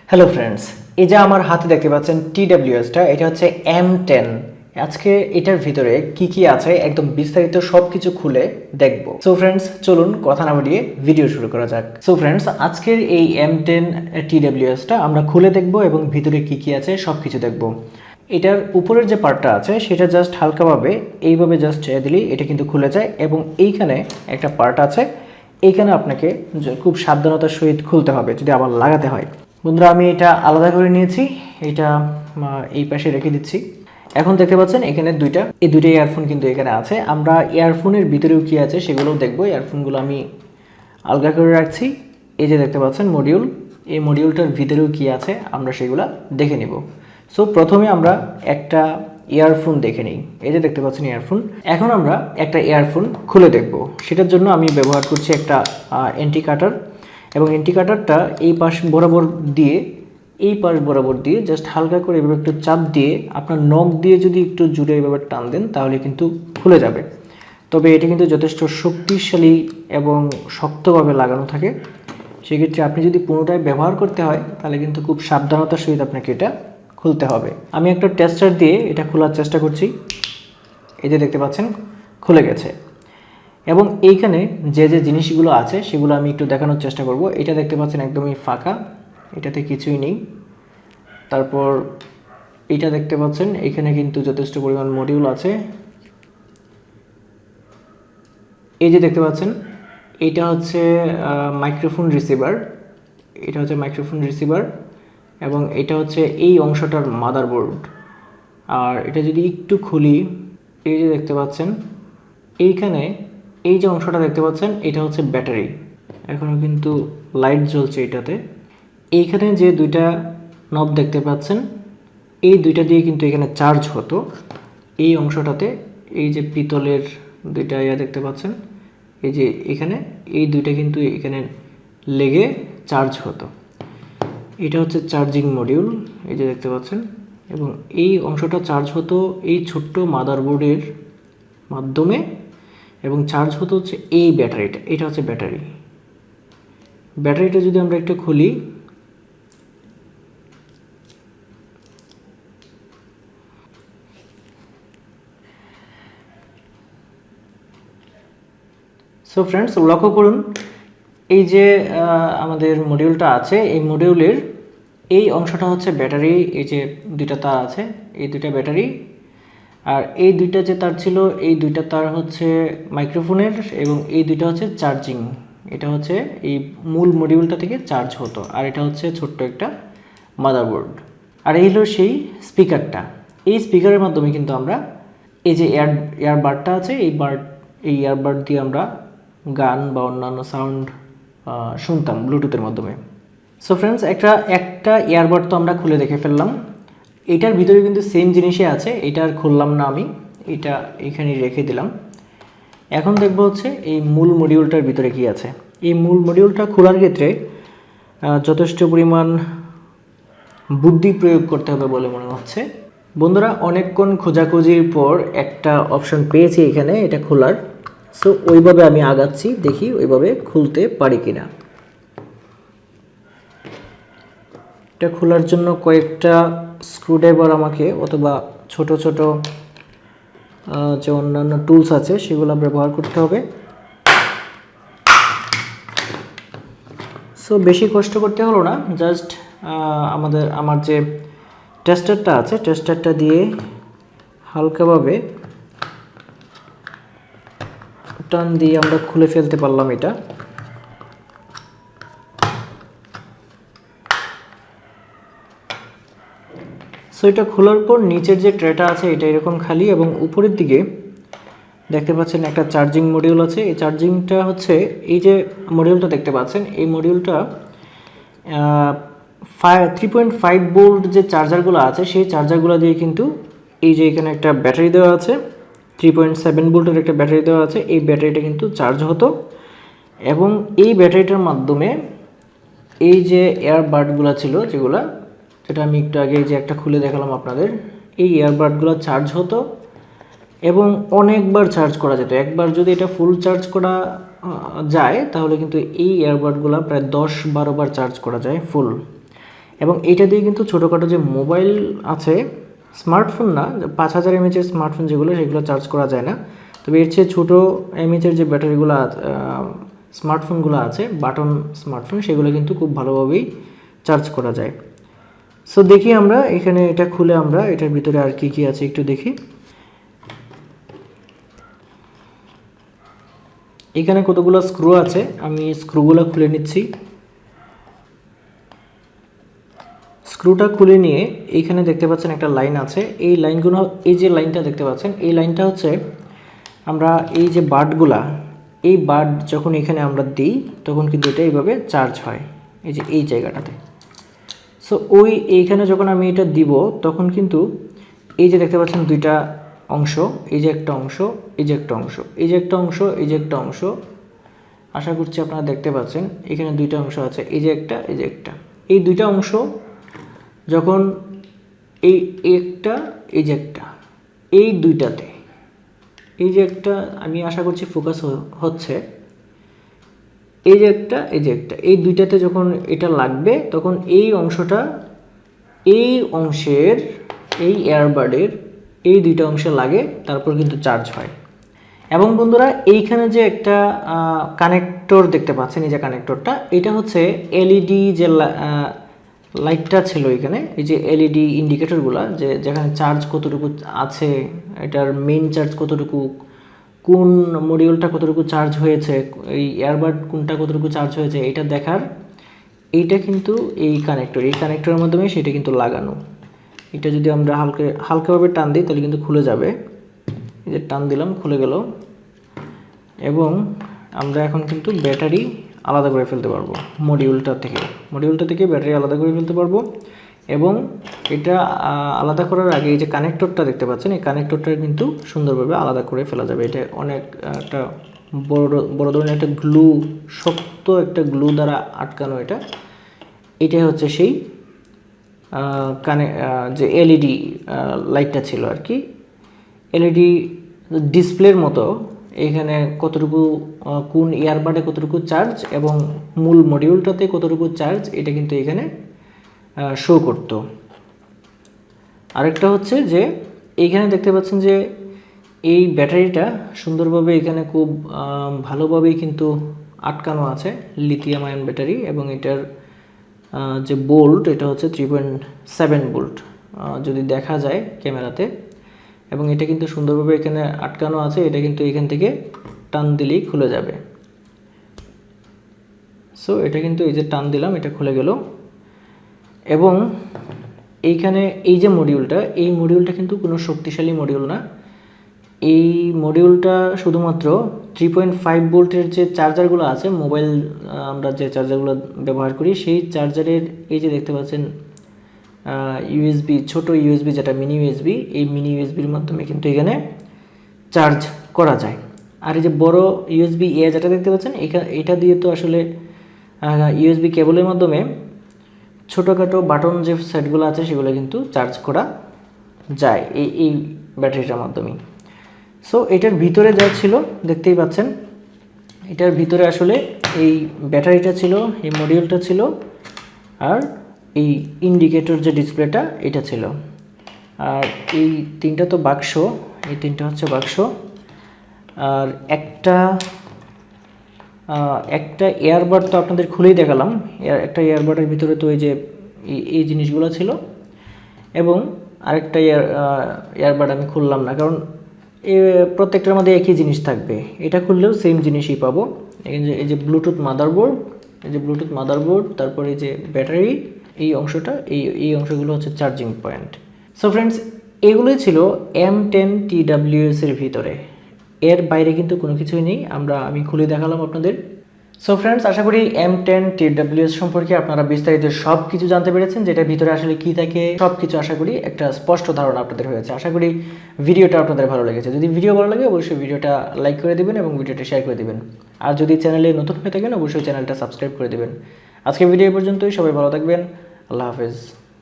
Hello friends, এই যে আমার হাতে দেখতে পাচ্ছেন TWSটা, এটা হচ্ছে M10। আজকে এটার ভিতরে কি কি আছে একদম বিস্তারিত সবকিছু খুলে দেখব। সো ফ্রেন্ডস, চলুন কথা না বাড়িয়ে ভিডিও শুরু করা যাক। সো ফ্রেন্ডস, আজকের এই M10 TWSটা আমরা খুলে দেখব এবং ভিতরে কি কি আছে সবকিছু দেখব। এটার উপরের যে পার্টটা আছে সেটা জাস্ট হালকাভাবে এইভাবে জাস্ট দিলেই এটা কিন্তু খুলে যায়, এবং এইখানে একটা পার্ট আছে, এইখানে আপনাকে খুব সাবধানতার সহিত খুলতে হবে যদি আবার লাগাতে হয়। বন্ধুরা, আমি এটা আলাদা করে নিয়েছি, এটা এই পাশে রেখে দিচ্ছি। এখন দেখতে পাচ্ছেন এখানে এই দুইটা ইয়ারফোন কিন্তু এখানে আছে। আমরা ইয়ারফোনের ভিতরেও কি আছে সেগুলোও দেখব। ইয়ারফোনগুলো আমি আলগা করে রাখছি। এই যে দেখতে পাচ্ছেন মডিউল, এই মডিউলটার ভিতরেও কি আছে আমরা সেগুলো দেখে নিব। সো প্রথমে আমরা একটা ইয়ারফোন দেখে নিই। এই যে দেখতে পাচ্ছেন ইয়ারফোন। এখন আমরা একটা ইয়ারফোন খুলে দেখব। সেটার জন্য আমি ব্যবহার করছি একটা এন্টি কাটার, এবং এন্টি কাটারটা এই পাশ বরাবর দিয়ে জাস্ট হালকা করে এভাবে একটু চাপ দিয়ে আপনার নখ দিয়ে যদি একটু জুড়ে এইভাবে টান দেন তাহলে কিন্তু খুলে যাবে। তবে এটা কিন্তু যথেষ্ট শক্তিশালী এবং শক্তভাবে লাগানো থাকে। সেক্ষেত্রে আপনি যদি পুনরায় ব্যবহার করতে হয় তাহলে কিন্তু খুব সাবধানতার সহিত আপনাকে এটা খুলতে হবে। আমি একটা টেস্টার দিয়ে এটা খোলার চেষ্টা করছি। এই যে দেখতে পাচ্ছেন খুলে গেছে, এবং এইখানে যে যে জিনিসগুলো আছে সেগুলো আমি একটু দেখানোর চেষ্টা করব। এটা দেখতে পাচ্ছেন একদমই ফাঁকা, এটাতে কিছুই নেই। তারপর এটা দেখতে পাচ্ছেন এখানে কিন্তু যথেষ্ট পরিমাণ মডিউল আছে। এই যে দেখতে পাচ্ছেন এটা হচ্ছে মাইক্রোফোন রিসিভার, এবং এটা হচ্ছে এই অংশটার মাদারবোর্ড। আর এটা যদি একটু খুলি, এই যে দেখতে পাচ্ছেন এইখানে এই যে অংশটা দেখতে পাচ্ছেন এটা হচ্ছে ব্যাটারি। এখনও কিন্তু লাইট জ্বলছে এটাতে। এইখানে যে দুইটা নব দেখতে পাচ্ছেন এই দুইটা দিয়ে কিন্তু এখানে চার্জ হতো। এই অংশটাতে এই যে পিতলের দুইটা দেখতে পাচ্ছেন, এই যে এখানে এই দুইটা কিন্তু এখানে লেগে চার্জ হতো। এটা হচ্ছে চার্জিং মডিউল, এই যে দেখতে পাচ্ছেন, এবং এই অংশটা চার্জ হতো এই ছোট্ট মাদারবোর্ডের মাধ্যমে, এবং চার্জ হতো হচ্ছে এই ব্যাটারিটা। এটা হচ্ছে ব্যাটারিটা যদি আমরা একটু খুলি, সো ফ্রেন্ডস লক্ষ্য করুন এই যে আমাদের মডিউলটা আছে, এই মডিউলের এই অংশটা হচ্ছে ব্যাটারি। এই যে দুইটা তার আছে, এই দুইটা ব্যাটারি, আর এই দুইটা যে তার ছিল এই দুইটা তার হচ্ছে মাইক্রোফোনের, এবং এই দুইটা হচ্ছে চার্জিং। এটা হচ্ছে এই মূল মডিউলটা থেকে চার্জ হতো, আর এটা হচ্ছে ছোট্ট একটা মাদারবোর্ড। আর এই হলো সেই স্পিকারটা। এই স্পিকারের মাধ্যমে কিন্তু আমরা এই যে ইয়ারবাডটা আছে, এই ইয়ারবাড দিয়ে আমরা গান বা অন্যান্য সাউন্ড শুনতাম ব্লুটুথের মাধ্যমে। সো ফ্রেন্ডস, একটা ইয়ারবাড তো আমরা খুলে দেখে ফেললাম। এটার ভিতরে কিন্তু সেম জিনিসই আছে, এটা আর খুললাম না, আমি এটা এখানে রেখে দিলাম। এখন দেখব হচ্ছে এই মূল মডিউলটার ভিতরে কি আছে। এই মূল মডিউলটা খোলার ক্ষেত্রে যথেষ্ট পরিমাণ বুদ্ধি প্রয়োগ করতে হবে বলে মনে হচ্ছে। বন্ধুরা, অনেকক্ষণ খোঁজাখুঁজির পর একটা অপশন পেয়েছি এখানে এটা খোলার। সো ওইভাবে আমি আগাচ্ছি, দেখি ওইভাবে খুলতে পারি কিনা। এটা খোলার জন্য কয়েকটা স্ক্রুড্রাইভার আমাকে, অথবা ছোট ছোট যে অন্যান্য টুলস আছে সেগুলো ব্যবহার করতে হবে। সো বেশি কষ্ট করতে হলো না, জাস্ট আমার যে টেস্টারটা আছে টেস্টারটা দিয়ে হালকাভাবে টান দিয়ে আমরা খুলে ফেলতে পারলাম এটা। সো এটা খোলার পর নিচের যে ট্রেটা আছে এটা এরকম খালি, এবং উপরের দিকে দেখতে পাচ্ছেন একটা চার্জিং মডিউল আছে। এই চার্জিংটা হচ্ছে এই যে মডিউলটা দেখতে পাচ্ছেন, এই মডিউলটা 3.5 ভোল্ট যে চার্জারগুলো আছে সেই চার্জারগুলো দিয়ে কিন্তু এই যে এখানে একটা ব্যাটারি দেওয়া আছে, 3.7 ভোল্টের একটা ব্যাটারি দেওয়া আছে। এই ব্যাটারিটা কিন্তু চার্জ হতো, এবং এই ব্যাটারিটার মাধ্যমে এই যে এয়ারবাডগুলো ছিল যেটা আমি একটু আগে যে একটা খুলে দেখালাম আপনাদের, এই এয়ারবাডগুলো চার্জ হতো এবং অনেকবার চার্জ করা যেত। একবার যদি এটা ফুল চার্জ করা যায় তাহলে কিন্তু এই এয়ারবাডগুলো প্রায় 10-12 বার চার্জ করা যায় ফুল। এবং এইটা দিয়ে কিন্তু ছোটোখাটো যে মোবাইল আছে, স্মার্টফোন না, 5000 mAh স্মার্টফোন যেগুলো সেগুলো চার্জ করা যায় না। তবে এর চেয়ে ছোটো mAh যে ব্যাটারিগুলো স্মার্টফোনগুলো আছে, বাটন স্মার্টফোন, সেগুলো কিন্তু খুব ভালোভাবেই চার্জ করা যায়। সো দেখি আমরা এখানে এটা খুলে আমরা এটার ভিতরে আর কি কি আছে একটু দেখি। এখানে কতগুলো স্ক্রু আছে, আমি স্ক্রুগুলো খুলে নিচ্ছি। স্ক্রুটা খুলে নিয়ে এইখানে দেখতে পাচ্ছেন একটা লাইন আছে, এই লাইনগুলো, এই যে লাইনটা দেখতে পাচ্ছেন, এই লাইনটা হচ্ছে আমরা এই যে বার্ডগুলা, এই বার্ড যখন এখানে আমরা দিই তখন কিন্তু এটা এইভাবে চার্জ হয়, এই যে এই জায়গাটাতে। সো এইখানে যখন আমি এটা দিব তখন কিন্তু এই যে দেখতে পাচ্ছেন দুইটা অংশ, এই যে একটা অংশ, এই যে একটা অংশ, এই যে একটা অংশ, এই যে একটা অংশ, আশা করছি আপনারা দেখতে পাচ্ছেন এখানে দুইটা অংশ আছে, এই যে একটা, এই যে একটা, এই দুইটা অংশ যখন এই একটা, এই যে একটা, এই দুইটাতে, এই যে একটা, আমি আশা করছি ফোকাস হচ্ছে, এই যে একটা, এই যে একটা, এই দুইটাতে যখন এটা লাগবে তখন এই অংশটা, এই অংশের, এই এয়ারবাডের এই দুইটা অংশে লাগে, তারপর কিন্তু চার্জ হয়। এবং বন্ধুরা এইখানে যে একটা কানেক্টর দেখতে পাচ্ছেন, এই যে কানেক্টরটা, এটা হচ্ছে এলইডি যে লাইটটা ছিল এখানে, এই যে এলইডি ইন্ডিকেটরগুলো, যে যেখানে চার্জ কতটুকু আছে, এটার মেইন চার্জ কতটুকু, কোন মডিউলটা কতটুকু চার্জ হয়েছে, এই এয়ারবাড কোনটা কতটুকু চার্জ হয়েছে, এটা দেখার, এইটা কিন্তু এই কানেক্টরের মাধ্যমে সেটা কিন্তু লাগানো। এটা যদি আমরা হালকাভাবে টান দিই তাহলে কিন্তু খুলে যাবে, এই যে টান দিলাম খুলে গেল। এবং আমরা এখন কিন্তু ব্যাটারি আলাদা করে ফেলতে পারবো মডিউলটা থেকে ব্যাটারি আলাদা করে ফেলতে পারবো। এবং এটা আলাদা করার আগে এই যে কানেক্টরটা দেখতে পাচ্ছেন, এই কানেক্টরটা কিন্তু সুন্দরভাবে আলাদা করে ফেলা যাবে। এটা অনেক একটা বড় ধরনের একটা গ্লু, শক্ত একটা গ্লু দ্বারা আটকানো। এটাই হচ্ছে সেই যে এলইডি লাইটটা ছিল আর কি, এলইডি ডিসপ্লের মতো। এখানে কতটুকু কোন ইয়ারবাডে কতটুকু চার্জ এবং মূল মডিউলটাতে কতটুকু চার্জ, এটা কিন্তু এখানে শো করত। আরেকটা হচ্ছে যে এইখানে দেখতে পাচ্ছেন যে এই ব্যাটারিটা সুন্দরভাবে এখানে খুব ভালোভাবেই কিন্তু আটকানো আছে, লিথিয়াম আয়ন ব্যাটারি। এবং এটার যে বোল্ট, এটা হচ্ছে 3.7 ভোল্ট যদি দেখা যায় ক্যামেরাতে। এবং এটা কিন্তু সুন্দরভাবে এখানে আটকানো আছে, এটা কিন্তু এখান থেকে টান দিলেই খুলে যাবে। সো এটা কিন্তু এই যে টান দিলাম, এটা খুলে গেল। এবং এইখানে এই যে মডিউলটা, এই মডিউলটা কিন্তু কোনো শক্তিশালী মডিউল না। এই মডিউলটা শুধুমাত্র 3.5 ভোল্টের যে চার্জারগুলো আছে, মোবাইল আমরা যে চার্জারগুলো ব্যবহার করি, সেই চার্জারের এই যে দেখতে পাচ্ছেন ইউএসবি, ছোট ইউএসবি যেটা মিনি ইউএসবি, এই মিনি ইউএসবির মাধ্যমে কিন্তু এখানে চার্জ করা যায়। আর এই যে বড় ইউএসবি যেটা দেখতে পাচ্ছেন, এটা দিয়ে তো আসলে ইউএসবি কেবলের মাধ্যমে ছোটোখাটো বাটন যে সেটগুলো আছে সেগুলো কিন্তু চার্জ করা যায় এই ব্যাটারিটার মাধ্যমে। সো এটার ভিতরে যা ছিল দেখতেই পাচ্ছেন, এটার ভিতরে আসলে এই ব্যাটারিটা ছিল, এই মডিউলটা ছিল, আর এই ইন্ডিকেটর যে ডিসপ্লেটা এটা ছিল। আর এই তিনটা তো বাক্স, এই তিনটা হচ্ছে বাক্স। আর একটা এয়ারবাড তো আপনাদের খুলেই দেখালাম, একটা এয়ারবাডের ভিতরে তো এই জিনিসগুলো ছিল। এবং আরেকটা এয়ারবাড আমি খুললাম না, কারণ প্রত্যেকটার মধ্যে একই জিনিস থাকবে, এটা খুললেও সেম জিনিসই পাবো। এই যে ব্লুটুথ মাদারবোর্ড, তারপরে এই যে ব্যাটারি, এই অংশটা, এই অংশগুলো হচ্ছে চার্জিং পয়েন্ট। সো ফ্রেন্ডস, এগুলোই ছিল M10 TWS এর ভিতরে, এর বাইরে কিন্তু কোনো কিছুই নেই। আমি খুলে দেখালাম আপনাদের। সো ফ্রেন্ডস, আশা করি M10 TWS সম্পর্কে আপনারা বিস্তারিত সব কিছু জানতে পেরেছেন, যেটার ভিতরে আসলে কি থাকে সব কিছু আশা করি একটা স্পষ্ট ধারণা আপনাদের হয়েছে। আশা করি ভিডিওটা আপনাদের ভালো লেগেছে। যদি ভিডিও ভালো লাগে অবশ্যই ভিডিওটা লাইক করে দেবেন এবং ভিডিওটা শেয়ার করে দেবেন। আর যদি চ্যানেলে নতুন হয়ে থাকেন অবশ্যই চ্যানেলটা সাবস্ক্রাইব করে দেবেন। আজকে ভিডিও পর্যন্তই, সবাই ভালো থাকবেন, আল্লাহ হাফেজ।